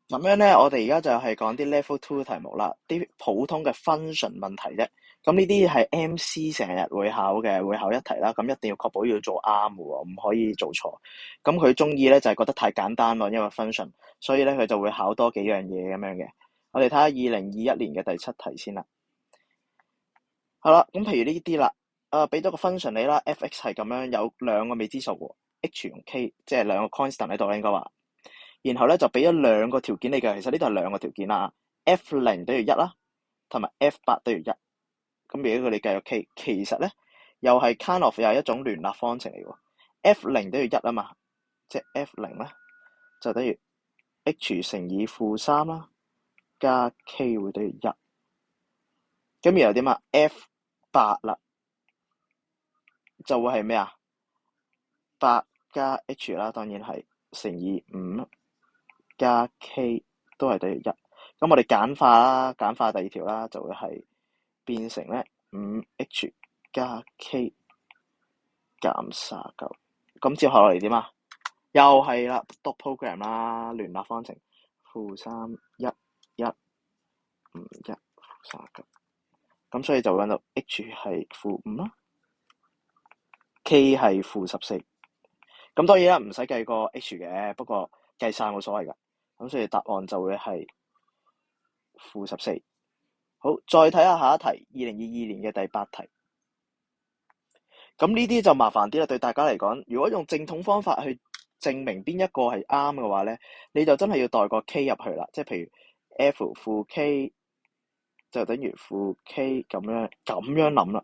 咁樣咧，我哋而家就係講啲 level two 題目啦，啲普通嘅 function 問題啫。咁呢啲係 MC 成日會考嘅，會考一題啦。咁一定要確保要做啱嘅喎，唔可以做錯。咁佢中意咧就係覺得太簡單咯，因為 function，所以咧佢就會考多幾樣嘢咁樣嘅。我哋睇下2021年嘅第7題先啦。好啦，咁譬如呢啲啦，俾咗個 function 你啦，f(x) 係咁樣，有兩個未知數喎，h 同 k，即係兩個 constant 喺度啦，應該話。然後咧就俾咗兩個條件你嘅，其實呢度係兩個條件啦，F0等於1啦，同埋 F8等於1。咁如果佢哋計個 K，其實咧又係 kind of 又係一種聯立方程嚟喎。F0等於1啊嘛，即係 F0咧就等於 H 乘以-3啦，加 K 會等於1。咁然後點啊？F8啦，就會係咩啊？8加 H 啦，當然係乘以5加 K 都係等於1。咁我哋簡化啦，簡化第二條啦，就會係變成咧 5H 加 K 減39。咁接下落嚟點啊？又係啦，dot program 啦，聯立方程-3 1 1 5 1 39。咁所以就揾到 H 係-5啦，K 係-14。咁當然啦，唔使計個 H 嘅，不過計晒冇所謂㗎。咁所以答案就會係-14。好，再睇下下一題，2022年嘅第8題。咁呢啲就麻煩啲啦，對大家嚟講，如果用正統方法去證明邊一個係啱嘅話咧，你就真係要代個 K 入去啦，即係譬如 F-K 就等於-K 咁樣諗啦。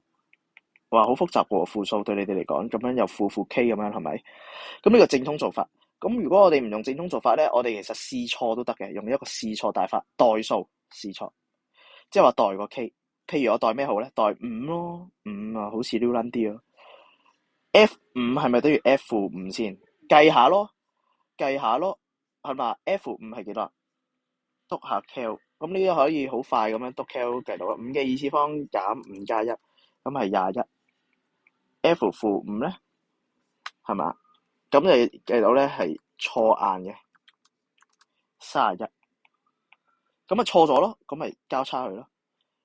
哇，好複雜喎，負數對你哋嚟講，咁樣又負 K 咁樣係咪？咁呢個正統做法。咁如果我哋唔用正統做法咧，我哋其實試錯都得嘅，用一個試錯大法，代數試錯，即係話代個 K。譬如我代咩好咧？代5咯，5啊，好似溜撚啲咯。F5係咪等於 F5先？計下咯，係嘛？F5係幾多啊？篤下 cal，咁呢個可以好快咁樣篤 cal 計到啦。5嘅二次方減5加1，咁係21。F-5咧，係嘛？咁你計到咧係錯硬嘅31。咁咪錯咗咯，咁咪交叉佢咯。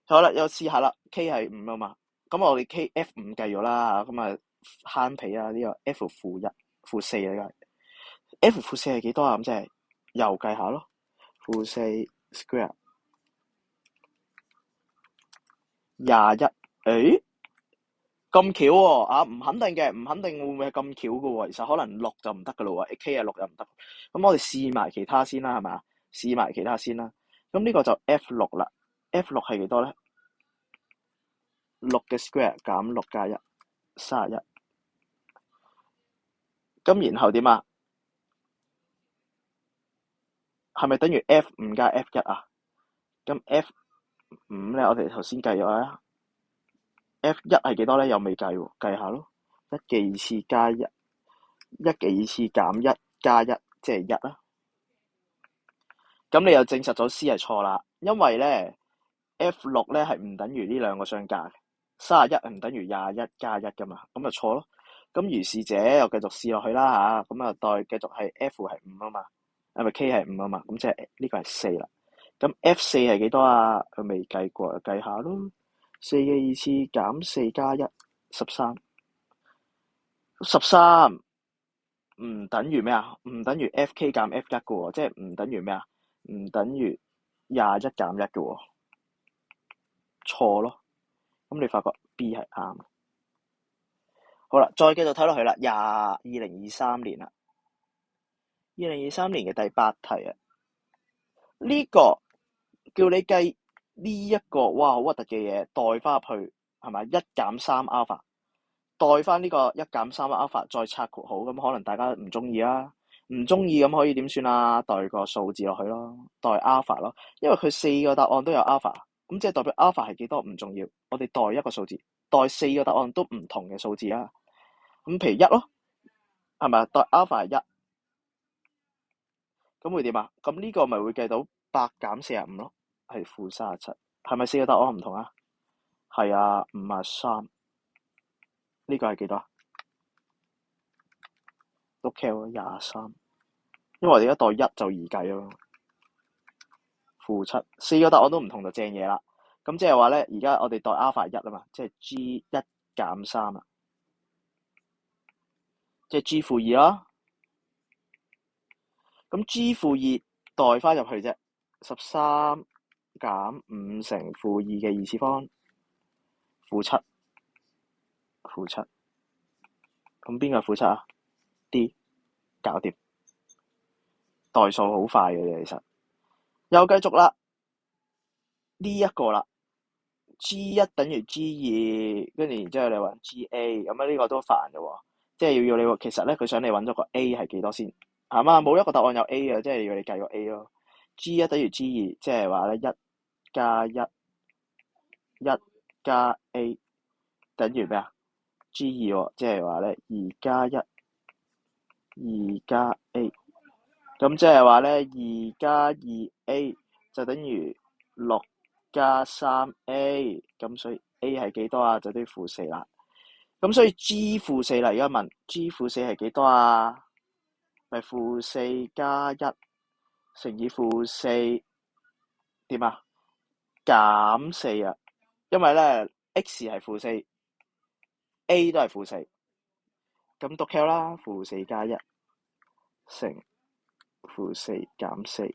好啦，又試下啦，K 係5啊嘛，咁我哋 F5計咗啦，咁啊慳皮啊呢個 F-1 -4啊，呢個 F-4係幾多啊？咁即係又計下咯，-4 square 21。誒咁巧喎啊！唔肯定嘅，唔肯定會唔會係咁巧嘅喎。其實可能6就唔得嘅咯喎，K 係6又唔得。咁我哋試埋其他先啦，係咪？試埋其他先啦。咁呢個就 F6啦。F6係幾多咧？6嘅 square 減6加1，31。咁然後點啊？係咪等於 F5加 F1啊？咁 F5咧，我哋頭先計咗啦。F1係幾多咧？又未計喎，計下咯。1嘅二次加1，1嘅二次減1加1，即係1啦。咁你又證實咗 C 係錯啦，因為咧 F6咧係唔等於呢兩個相加嘅，31係唔等於21加1噶嘛，咁就錯咯。咁如是者又繼續試落去啦吓，咁啊代繼續係 F 係5啊嘛，係咪 K 係5啊嘛，咁即係呢個係4啦。咁 F4係幾多啊？佢未計過，計下咯。4嘅二次減4加1，13。13唔等於咩啊？唔等於 FK 減 F1嘅喎，即係唔等於咩啊？唔等於21減1嘅喎，錯咯。咁你發覺 B 係啱。好啦，再繼續睇落去啦。2023年啦，2023年嘅第8題啊，呢個叫你計呢一個，哇，好核突嘅嘢，代翻入去係咪？1減3 alpha，代翻呢個1減3 alpha，再拆括號，咁可能大家唔中意啦，唔中意咁可以點算啊？代個數字落去咯，代 alpha 咯，因為佢4個答案都有 alpha，咁即係代表 alpha 係幾多唔重要，我哋代一個數字，代4個答案都唔同嘅數字啊。咁譬如1咯，係咪啊？代 alpha 係1，咁會點啊？咁呢個咪會計到8減45咯，係-37，係咪4個答案唔同啊？係啊，53。呢個係幾多啊？都 K 23，因為我哋而家代1就易計咯。負七，四個答案都唔同就正嘢啦。咁即係話咧，而家我哋代 alpha 1啊嘛，即係 G 一減3啊，即係 G 負2啦。咁 G 負2代翻入去啫，13減5乘負2嘅二次方，負七，負七。咁邊個負七啊？D，搞掂。代數好快嘅啫，其實。又繼續啦，呢一個啦。G1 等於 G2，跟住然之後你揾 GA，咁呢個都煩嘅喎，即係要你其實咧佢想你揾咗個 A 係幾多先，係嘛？冇一個答案有 A 嘅，即係要你計個 A 咯。G1 等於 G2，即係話咧1加1，1加 A 等於咩啊？G2喎，即係話咧2加1，2加 A，咁即係話咧2加 2A 就等於6加 3A， 咁所以 A 係幾多啊？就等於負4啦。咁所以 G 負4啦，而家問 G 負4係幾多啊？咪負4加1乘以負4點啊？減4啊，因為咧 X 係負4 ，A 都係負4，咁讀 cal 啦，負4加1乘負4減4。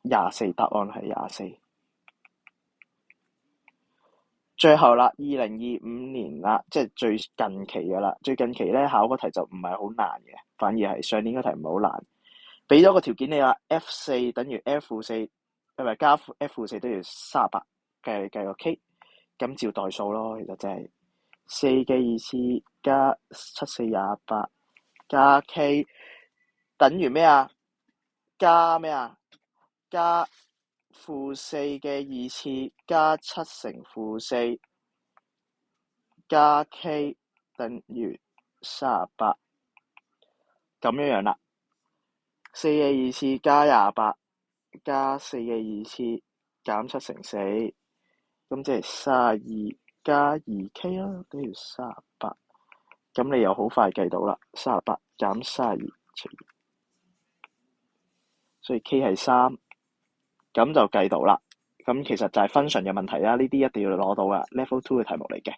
24，答案係24。最後啦，2025年啦，即係最近期嘅啦。最近期咧考嗰題就唔係好難嘅，反而係上年嗰題唔係好難。俾咗個條件你啦，F4等於 F 負4，係咪加 F 負4都要38，計個 K， 咁照代數咯。其實真係4嘅二次加7、4、28加 K 等於咩啊？加咩啊？加負4嘅二次加7乘負4加 K 等於38，咁樣啦。4嘅二次加28加4嘅二次減7乘4，咁即係32加 2K 啦，等於38。咁你又好快計到啦，38減32除2，所以 K 係3，咁就計到啦。咁其實就係 function 嘅問題啦，呢啲一定要攞到噶，level 2嘅題目嚟嘅。